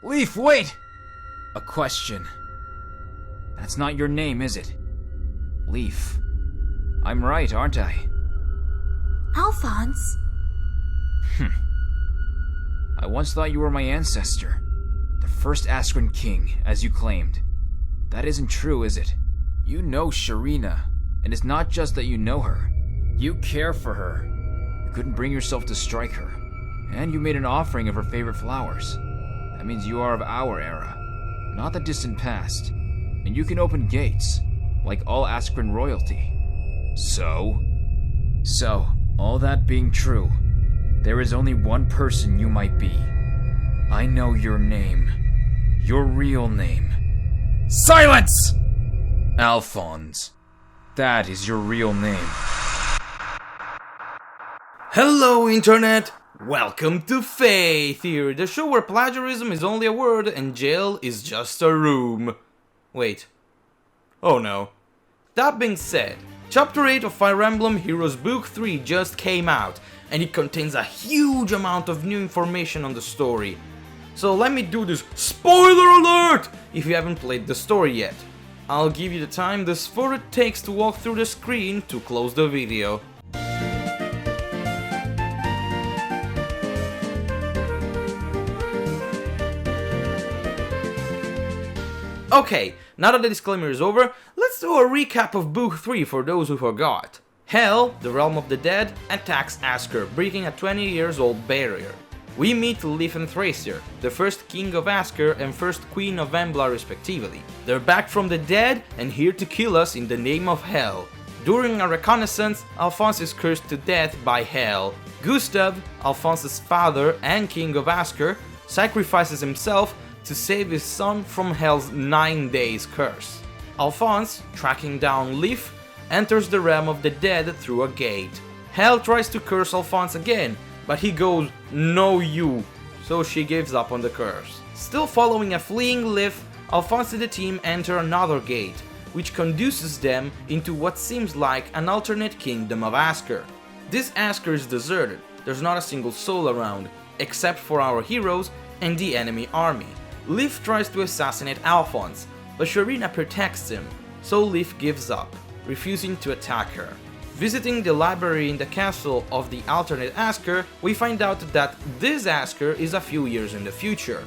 Leaf, wait! A question. That's not your name, is it? Leaf. I'm right, aren't I? Alphonse? I once thought you were my ancestor. The first Askren king, as you claimed. That isn't true, is it? You know Sharina, and it's not just that you know her. You care for her. You couldn't bring yourself to strike her. And you made an offering of her favorite flowers. That means you are of our era, not the distant past. And you can open gates, like all Askren royalty. So, all that being true, there is only one person you might be. I know your name. Your real name. Silence! Alphonse. That is your real name. Hello, Internet! Welcome to FEH Theory, the show where plagiarism is only a word and jail is just a room. Wait. Oh no. That being said, Chapter 8 of Fire Emblem Heroes Book 3 just came out, and it contains a huge amount of new information on the story. So let me do this spoiler alert if you haven't played the story yet. I'll give you the time this photo takes to walk through the screen to close the video. Okay, now that the disclaimer is over, let's do a recap of Book 3 for those who forgot. Hell, the realm of the dead, attacks Asker, breaking a 20 years old barrier. We meet Leaf and Thracier, the first king of Asker and first queen of Emblem respectively. They're back from the dead and here to kill us in the name of Hell. During a reconnaissance, Alphonse is cursed to death by Hell. Gustav, Alphonse's father and king of Asker, sacrifices himself to save his son from Hell's 9 days curse. Alphonse, tracking down Leaf, enters the realm of the dead through a gate. Hell tries to curse Alphonse again, but he goes, "No you," so she gives up on the curse. Still following a fleeing Leaf, Alphonse and the team enter another gate, which conduces them into what seems like an alternate kingdom of Asker. This Asker is deserted, there's not a single soul around, except for our heroes and the enemy army. Leaf tries to assassinate Alphonse, but Sharina protects him, so Leaf gives up, refusing to attack her. Visiting the library in the castle of the alternate Asker, we find out that this Asker is a few years in the future.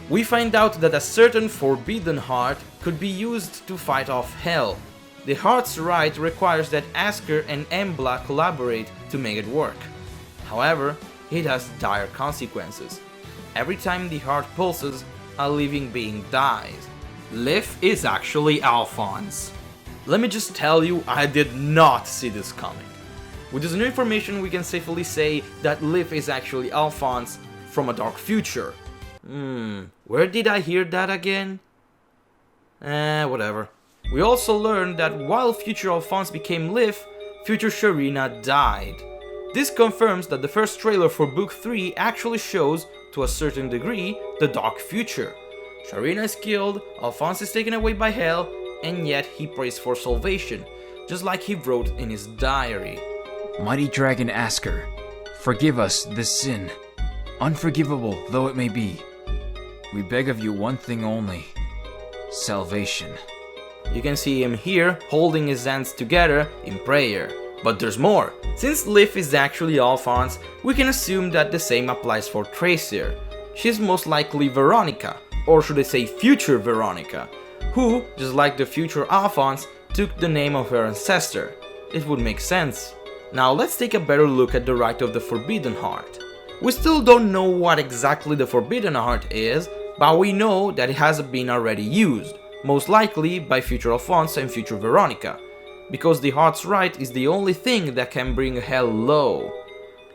We find out that a certain forbidden heart could be used to fight off Hell. The heart's right requires that Asker and Emblem collaborate to make it work. However, it has dire consequences. Every time the heart pulses, a living being dies. Leaf is actually Alphonse. Let me just tell you, I did not see this coming. With this new information, we can safely say that Leaf is actually Alphonse from a dark future. Where did I hear that again? Whatever. We also learned that while future Alphonse became Leaf, future Sharina died. This confirms that the first trailer for Book 3 actually shows, to a certain degree, the dark future. Sharina is killed, Alphonse is taken away by Hell, and yet he prays for salvation, just like he wrote in his diary. Mighty Dragon Asker, forgive us this sin, unforgivable though it may be. We beg of you one thing only, salvation. You can see him here holding his hands together in prayer. But there's more. Since Leaf is actually Alphonse, we can assume that the same applies for Thracier. She's most likely Veronica, or should I say future Veronica, who, just like the future Alphonse, took the name of her ancestor. It would make sense. Now let's take a better look at the Rite of the Forbidden Heart. We still don't know what exactly the Forbidden Heart is, but we know that it has been already used, most likely by future Alphonse and future Veronica, because the Heart's Rite is the only thing that can bring Hell low.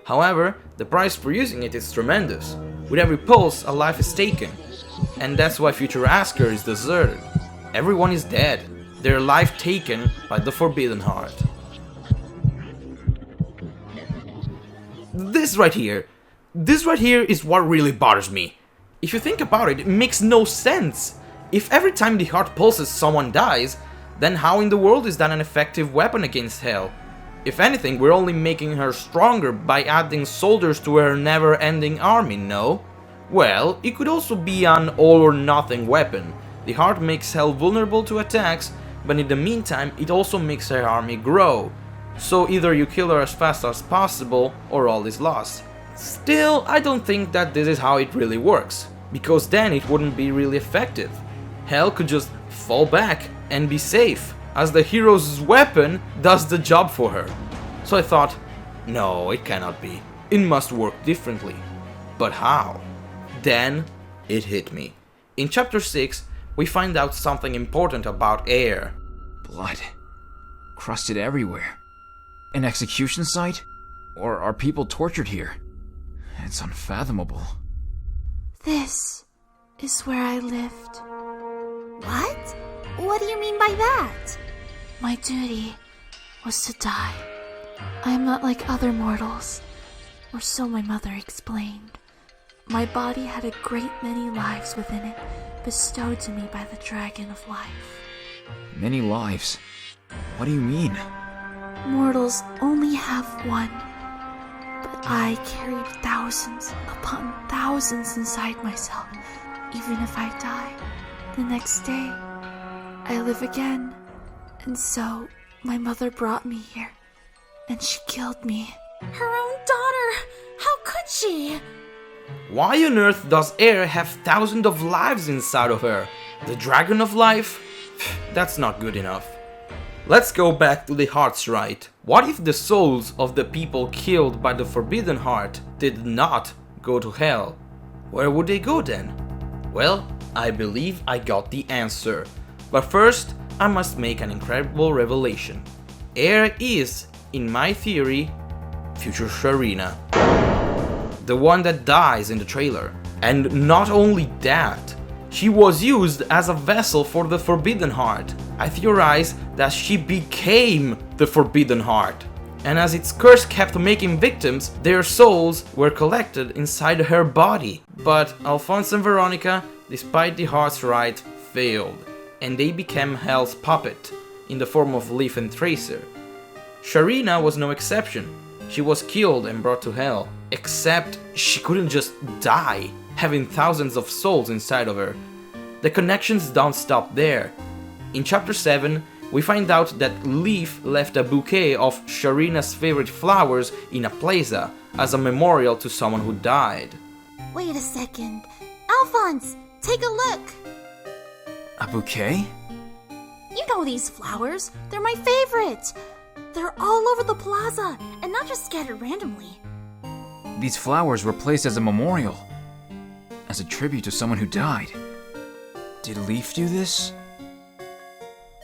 However, the price for using it is tremendous. With every pulse, a life is taken, and that's why future Asker is deserted. Everyone is dead, their life taken by the Forbidden Heart. This right here is what really bothers me. If you think about it, it makes no sense. If every time the heart pulses someone dies, then how in the world is that an effective weapon against Hell? If anything, we're only making her stronger by adding soldiers to her never-ending army, no? Well, it could also be an all-or-nothing weapon. The heart makes Hell vulnerable to attacks, but in the meantime it also makes her army grow. So either you kill her as fast as possible, or all is lost. Still, I don't think that this is how it really works, because then it wouldn't be really effective. Hell could just fall back and be safe, as the hero's weapon does the job for her. So I thought, no, it cannot be. It must work differently. But how? Then it hit me. In chapter 6, we find out something important about Eir. Blood. Crusted everywhere. An execution site? Or are people tortured here? It's unfathomable. This is where I lived. What? What do you mean by that? My duty was to die. I am not like other mortals, or so my mother explained. My body had a great many lives within it, bestowed to me by the Dragon of Life. Many lives? What do you mean? Mortals only have one, but I carried thousands upon thousands inside myself. Even if I die, the next day, I live again. And so, my mother brought me here, and she killed me. Her own daughter! How could she? Why on earth does Eir have thousands of lives inside of her? The Dragon of Life? That's not good enough. Let's go back to the hearts, right? What if the souls of the people killed by the Forbidden Heart did not go to hell? Where would they go then? Well, I believe I got the answer. But first, I must make an incredible revelation. Eir is, in my theory, future Sharina. The one that dies in the trailer. And not only that, she was used as a vessel for the Forbidden Heart. I theorize that she became the Forbidden Heart. And as its curse kept making victims, their souls were collected inside her body. But Alphonse and Veronica, despite the heart's right, failed. And they became Hell's puppet, in the form of Leaf and Tracer. Sharina was no exception. She was killed and brought to Hell. Except she couldn't just die, having thousands of souls inside of her. The connections don't stop there. In chapter 7, we find out that Leaf left a bouquet of Sharina's favorite flowers in a plaza as a memorial to someone who died. Wait a second. Alphonse, take a look. A bouquet? You know these flowers. They're my favorite. They're all over the plaza, and not just scattered randomly. These flowers were placed as a memorial, as a tribute to someone who died. Did Leaf do this?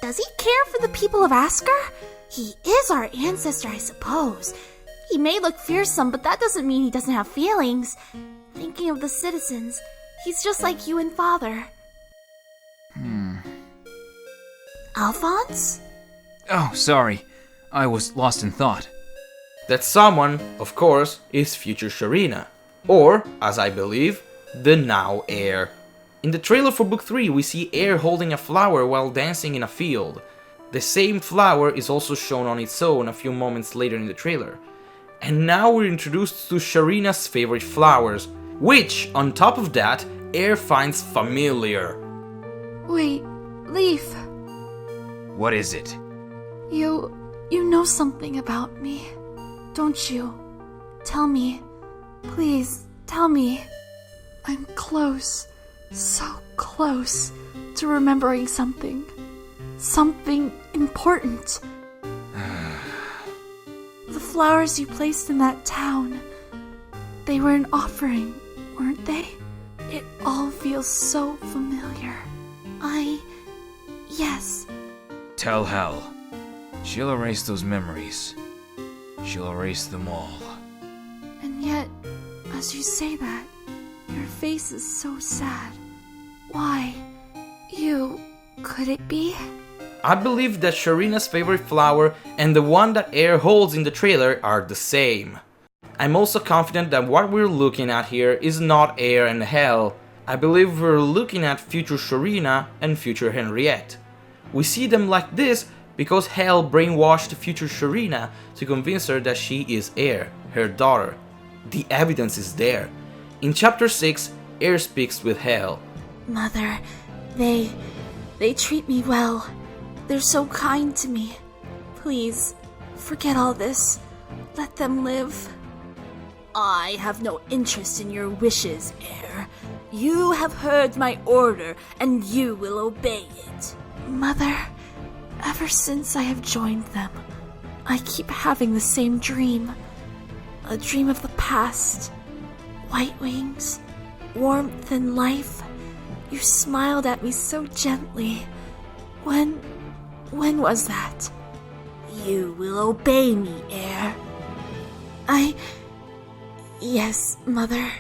Does he care for the people of Asker? He is our ancestor, I suppose. He may look fearsome, but that doesn't mean he doesn't have feelings. Thinking of the citizens, he's just like you and Father. Alphonse? Oh, sorry. I was lost in thought. That someone, of course, is future Sharina. Or, as I believe, the now Eir. In the trailer for book 3, we see Eir holding a flower while dancing in a field. The same flower is also shown on its own a few moments later in the trailer. And now we're introduced to Sharina's favorite flowers, which, on top of that, Eir finds familiar. Wait, Leaf. What is it? You know something about me, don't you? Tell me. Please, tell me. I'm close, so close to remembering something. Something important. The flowers you placed in that town, they were an offering, weren't they? It all feels so familiar. Yes. Tell Hell. She'll erase those memories. She'll erase them all. And yet, as you say that, your face is so sad. Why? Could it be? I believe that Sharina's favorite flower and the one that Eir holds in the trailer are the same. I'm also confident that what we're looking at here is not Eir and Hell. I believe we're looking at future Sharina and future Henriette. We see them like this because Hell brainwashed future Sharina to convince her that she is Eir, her daughter. The evidence is there. In chapter 6, Eir speaks with Hel. Mother, they treat me well. They're so kind to me. Please, forget all this. Let them live. I have no interest in your wishes, Eir. You have heard my order, and you will obey it. Mother, ever since I have joined them, I keep having the same dream. A dream of the past. White wings, warmth and life. You smiled at me so gently. When was that? You will obey me, Eir. Yes, Mother.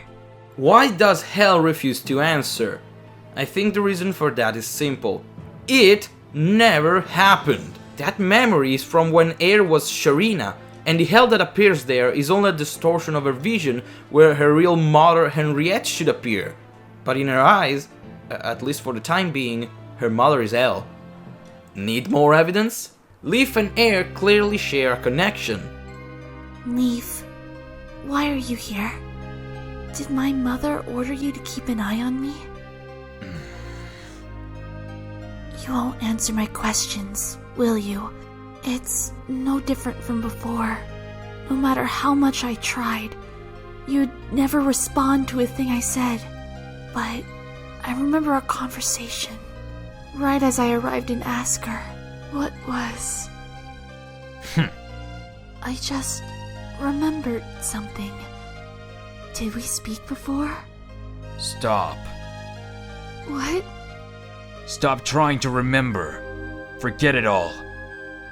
Why does Hel refuse to answer? I think the reason for that is simple. It never happened. That memory is from when Eir was Sharina, and the Hel that appears there is only a distortion of her vision where her real mother Henriette should appear. But in her eyes, at least for the time being, her mother is Hel. Need more evidence? Leaf and Eir clearly share a connection. Leaf, why are you here? Did my mother order you to keep an eye on me? You won't answer my questions, will you? It's no different from before. No matter how much I tried, you'd never respond to a thing I said. But I remember a conversation, right as I arrived in Asker. What was? I just remembered something. Did we speak before? Stop. What? Stop trying to remember. Forget it all.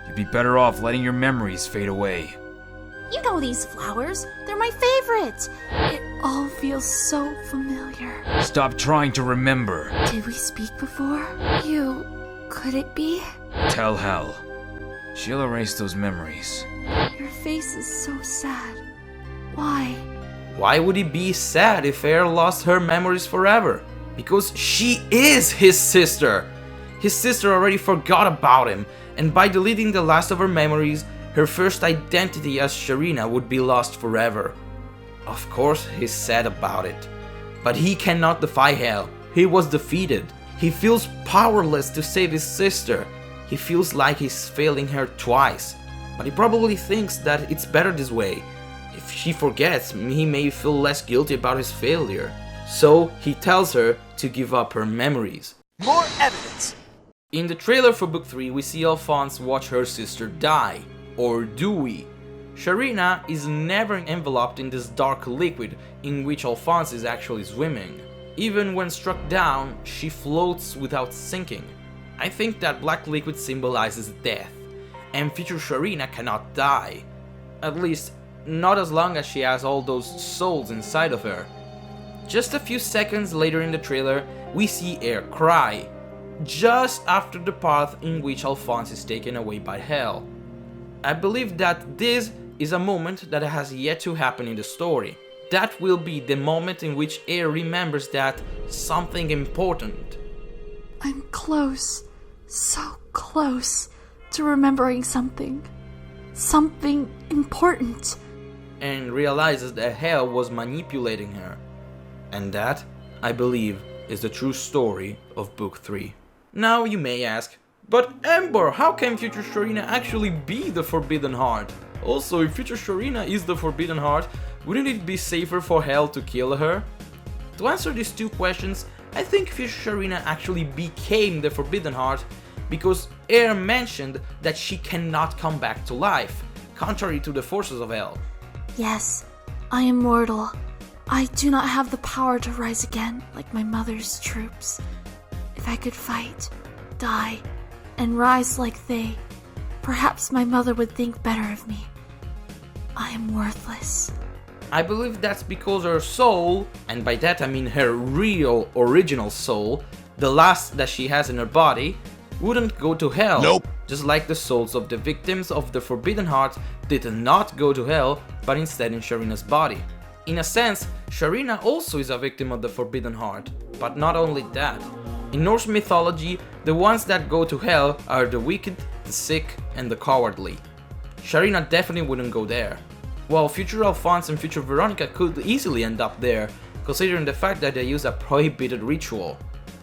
You'd be better off letting your memories fade away. You know these flowers. They're my favorite. It all feels so familiar. Stop trying to remember. Did we speak before? Could it be? Tell Hel. She'll erase those memories. Your face is so sad. Why? Why would he be sad if Eir lost her memories forever? Because she is his sister! His sister already forgot about him, and by deleting the last of her memories, her first identity as Sharina would be lost forever. Of course he's sad about it. But he cannot defy Hel. He was defeated. He feels powerless to save his sister. He feels like he's failing her twice. But he probably thinks that it's better this way. If she forgets, he may feel less guilty about his failure. So he tells her to give up her memories. More evidence! In the trailer for Book 3, we see Alphonse watch her sister die. Or do we? Sharina is never enveloped in this dark liquid in which Alphonse is actually swimming. Even when struck down, she floats without sinking. I think that black liquid symbolizes death, and future Sharina cannot die. At least, not as long as she has all those souls inside of her. Just a few seconds later in the trailer, we see Eir cry, just after the path in which Alphonse is taken away by Hel. I believe that this is a moment that has yet to happen in the story. That will be the moment in which Eir remembers that something important. I'm close, so close to remembering something. Something important. And realizes that Hel was manipulating her. And that, I believe, is the true story of Book 3. Now you may ask, but Ember, how can future Sharina actually be the Forbidden Heart? Also, if future Sharina is the Forbidden Heart, wouldn't it be safer for Hel to kill her? To answer these two questions, I think future Sharina actually became the Forbidden Heart because Eir mentioned that she cannot come back to life, contrary to the forces of Hel. Yes, I am mortal. I do not have the power to rise again like my mother's troops. If I could fight, die, and rise like they, perhaps my mother would think better of me. I am worthless. I believe that's because her soul, and by that I mean her real, original soul, the last that she has in her body, wouldn't go to Hel. Nope. Just like the souls of the victims of the Forbidden Heart did not go to Hel, but instead in Sharina's body. In a sense, Sharina also is a victim of the Forbidden Heart, but not only that. In Norse mythology, the ones that go to Hel are the wicked, the sick, and the cowardly. Sharina definitely wouldn't go there. While future Alphonse and future Veronica could easily end up there, considering the fact that they use a prohibited ritual.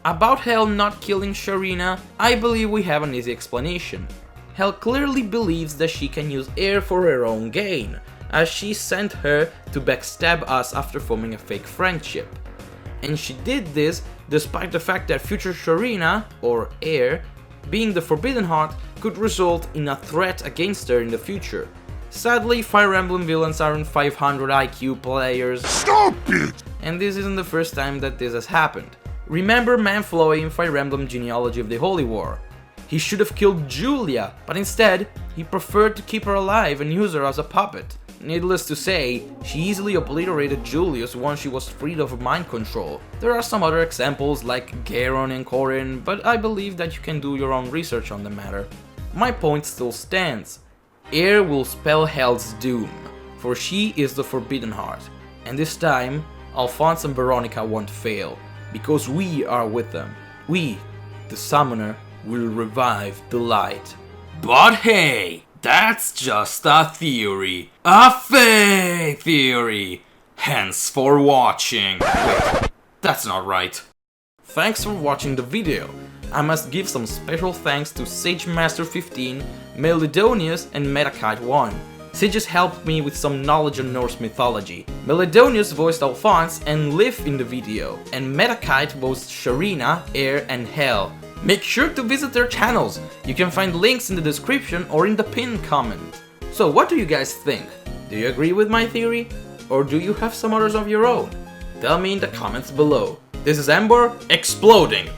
About Hel not killing Sharina, I believe we have an easy explanation. Hel clearly believes that she can use Eir for her own gain, as she sent her to backstab us after forming a fake friendship. And she did this despite the fact that future Sharina, or Eir, being the Forbidden Heart, could result in a threat against her in the future. Sadly, Fire Emblem villains aren't 500 IQ players. Stop it! And this isn't the first time that this has happened. Remember Manfloy in Fire Emblem Genealogy of the Holy War? He should have killed Julia, but instead, he preferred to keep her alive and use her as a puppet. Needless to say, she easily obliterated Julius once she was freed of mind control. There are some other examples like Garon and Corin, but I believe that you can do your own research on the matter. My point still stands. Eir will spell Hel's doom, for she is the Forbidden Heart, and this time, Alphonse and Veronica won't fail, because we are with them. We, the Summoner, will revive the light. But hey, that's just a theory. A FEH Theory. Hence for watching. Wait, that's not right. Thanks for watching the video. I must give some special thanks to SageMaster15, Melidonius and Metakite1. Sages helped me with some knowledge on Norse mythology. Melidonius voiced Alphonse and Liv in the video, and Metakite voiced Sharina, Eir and Hel. Make sure to visit their channels, you can find links in the description or in the pinned comment. So what do you guys think? Do you agree with my theory? Or do you have some others of your own? Tell me in the comments below. This is Ember, exploding!